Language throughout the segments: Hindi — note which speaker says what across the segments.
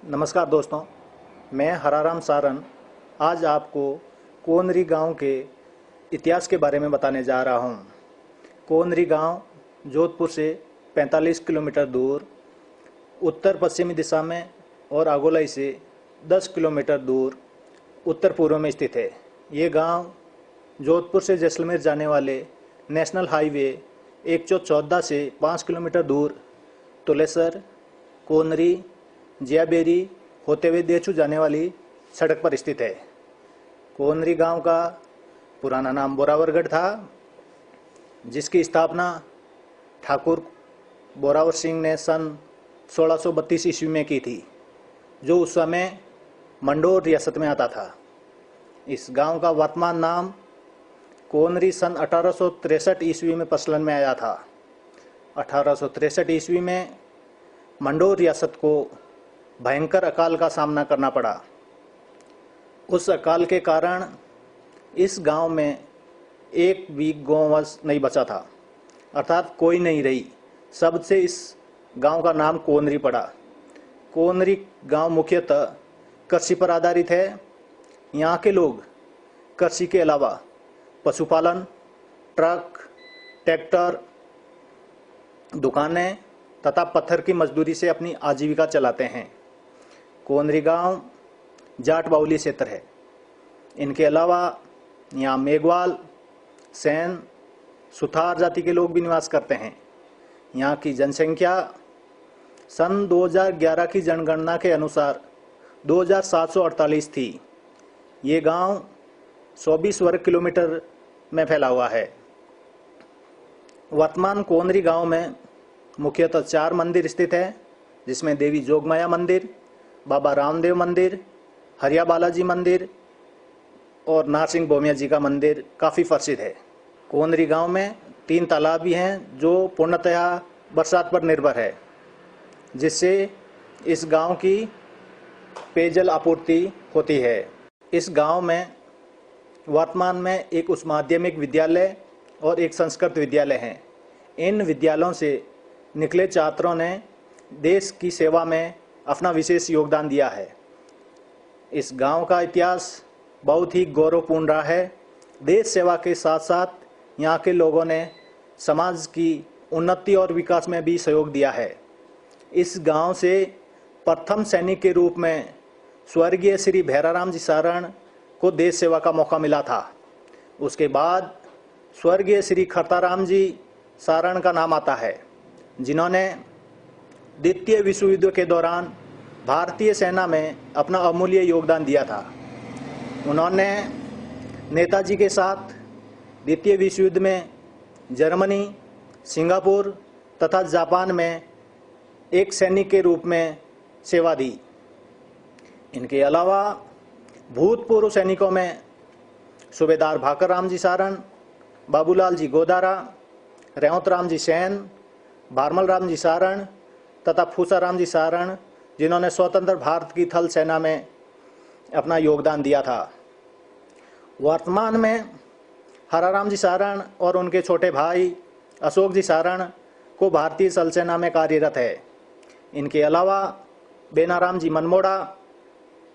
Speaker 1: नमस्कार दोस्तों, मैं हराराम सारन आज आपको कोनरी गांव के इतिहास के बारे में बताने जा रहा हूं। कोनरी गांव जोधपुर से 45 किलोमीटर दूर उत्तर पश्चिमी दिशा में और आगोलाई से 10 किलोमीटर दूर उत्तर पूर्व में स्थित है। ये गांव जोधपुर से जैसलमेर जाने वाले नेशनल हाईवे 114 से 5 किलोमीटर दूर तुलेसर, कोनरी, जियाबेरी होते हुए देचू जाने वाली सड़क पर स्थित है। कोनरी गांव का पुराना नाम बोरावरगढ़ था, जिसकी स्थापना ठाकुर बोरावर सिंह ने सन 1632 ईस्वी में की थी, जो उस समय मंडोर रियासत में आता था। इस गांव का वर्तमान नाम कोनरी सन 1863 ईस्वी में प्रचलन में आया था। 1863 ईस्वी में मंडोर रियासत को भयंकर अकाल का सामना करना पड़ा। उस अकाल के कारण इस गांव में एक भी गौवंश नहीं बचा था, अर्थात कोई नहीं रही। सबसे इस गांव का नाम कोनरी पड़ा। कोनरी गांव मुख्यतः कृषि पर आधारित है। यहाँ के लोग कृषि के अलावा पशुपालन, ट्रक, ट्रैक्टर, दुकानें तथा पत्थर की मजदूरी से अपनी आजीविका चलाते हैं। कोनरी गांव जाट बाहुल्य क्षेत्र है। इनके अलावा यहाँ मेघवाल, सैन, सुथार जाति के लोग भी निवास करते हैं। यहाँ की जनसंख्या सन 2011 की जनगणना के अनुसार 2748 थी। ये गांव 24 वर्ग किलोमीटर में फैला हुआ है। वर्तमान कोनरी गांव में मुख्यतः 4 मंदिर स्थित है, जिसमें देवी जोगमाया मंदिर, बाबा रामदेव मंदिर, हरिया बालाजी मंदिर और नारसिंह भोमिया जी का मंदिर काफ़ी प्रसिद्ध है। कोनरी गांव में 3 तालाब भी हैं, जो पूर्णतः बरसात पर निर्भर है, जिससे इस गांव की पेयजल आपूर्ति होती है। इस गांव में वर्तमान में एक उच्च माध्यमिक विद्यालय और एक संस्कृत विद्यालय हैं। इन विद्यालयों से निकले छात्रों ने देश की सेवा में अपना विशेष योगदान दिया है। इस गांव का इतिहास बहुत ही गौरवपूर्ण रहा है। देश सेवा के साथ साथ यहाँ के लोगों ने समाज की उन्नति और विकास में भी सहयोग दिया है। इस गांव से प्रथम सैनिक के रूप में स्वर्गीय श्री भैराराम जी सारण को देश सेवा का मौका मिला था। उसके बाद स्वर्गीय श्री खरताराम जी सारण का नाम आता है, जिन्होंने द्वितीय विश्व युद्ध के दौरान भारतीय सेना में अपना अमूल्य योगदान दिया था। उन्होंने नेताजी के साथ द्वितीय विश्व युद्ध में जर्मनी, सिंगापुर तथा जापान में एक सैनिक के रूप में सेवा दी। इनके अलावा भूतपूर्व सैनिकों में सूबेदार भाकर राम जी सारण, बाबूलाल जी गोदारा, रेवत राम जी सैन, भारमल राम जी सारण तथा फूसा राम जी सारण, जिन्होंने स्वतंत्र भारत की थल सेना में अपना योगदान दिया था। वर्तमान में हराराम जी सारण और उनके छोटे भाई अशोक जी सारण को भारतीय थल सेना में कार्यरत है। इनके अलावा बेनाराम जी मनमोड़ा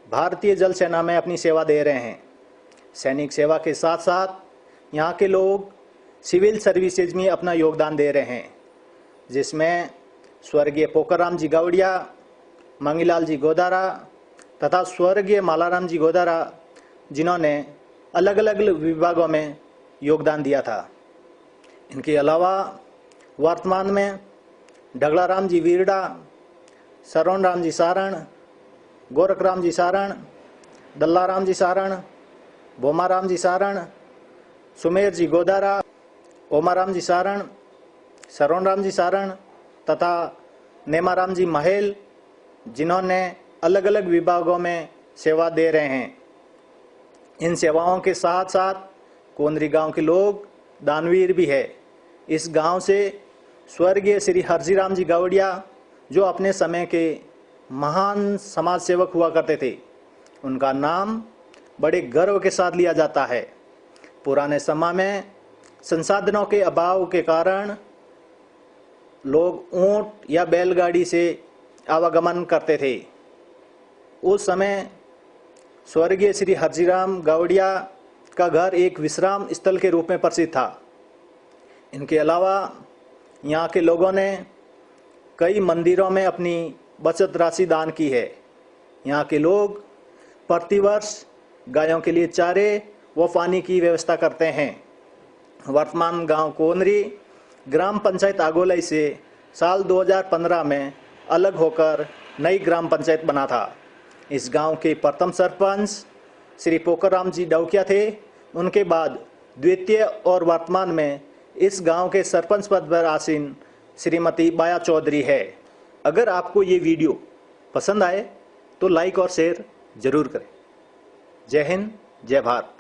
Speaker 1: भारतीय जल सेना में अपनी सेवा दे रहे हैं। सैनिक सेवा के साथ साथ यहाँ के लोग सिविल सर्विसेज में अपना योगदान दे रहे हैं, जिसमें स्वर्गीय पोकराम जी गावड़िया, मंगीलाल जी गोदारा तथा स्वर्गीय मालाराम जी गोदारा, जिन्होंने अलग अलग विभागों में योगदान दिया था। इनके अलावा वर्तमान में ढगलाराम जी वीरडा, सरवण राम जी सारण, गोरखराम जी सारण, दल्लाराम जी सारण, भोमाराम जी सारण, सुमेर जी गोदारा, ओमाराम जी सारण, सरवण राम जी सारण तथा नेमाराम जी महल, जिन्होंने अलग अलग विभागों में सेवा दे रहे हैं। इन सेवाओं के साथ साथ कोनरी गांव के लोग दानवीर भी है। इस गांव से स्वर्गीय श्री हरजीराम जी गावड़िया, जो अपने समय के महान समाज सेवक हुआ करते थे, उनका नाम बड़े गर्व के साथ लिया जाता है। पुराने समय में संसाधनों के अभाव के कारण लोग ऊंट या बैलगाड़ी से आवागमन करते थे। उस समय स्वर्गीय श्री हरजीराम गावड़िया का घर एक विश्राम स्थल के रूप में प्रसिद्ध था। इनके अलावा यहाँ के लोगों ने कई मंदिरों में अपनी बचत राशि दान की है। यहाँ के लोग प्रतिवर्ष गायों के लिए चारे व पानी की व्यवस्था करते हैं। वर्तमान गांव कोनरी ग्राम पंचायत आगोलई से साल 2015 में अलग होकर नई ग्राम पंचायत बना था। इस गांव के प्रथम सरपंच श्री पोकराम जी डौकिया थे। उनके बाद द्वितीय और वर्तमान में इस गांव के सरपंच पद पर आसीन श्रीमती बाया चौधरी है। अगर आपको ये वीडियो पसंद आए तो लाइक और शेयर जरूर करें। जय हिंद, जय भारत।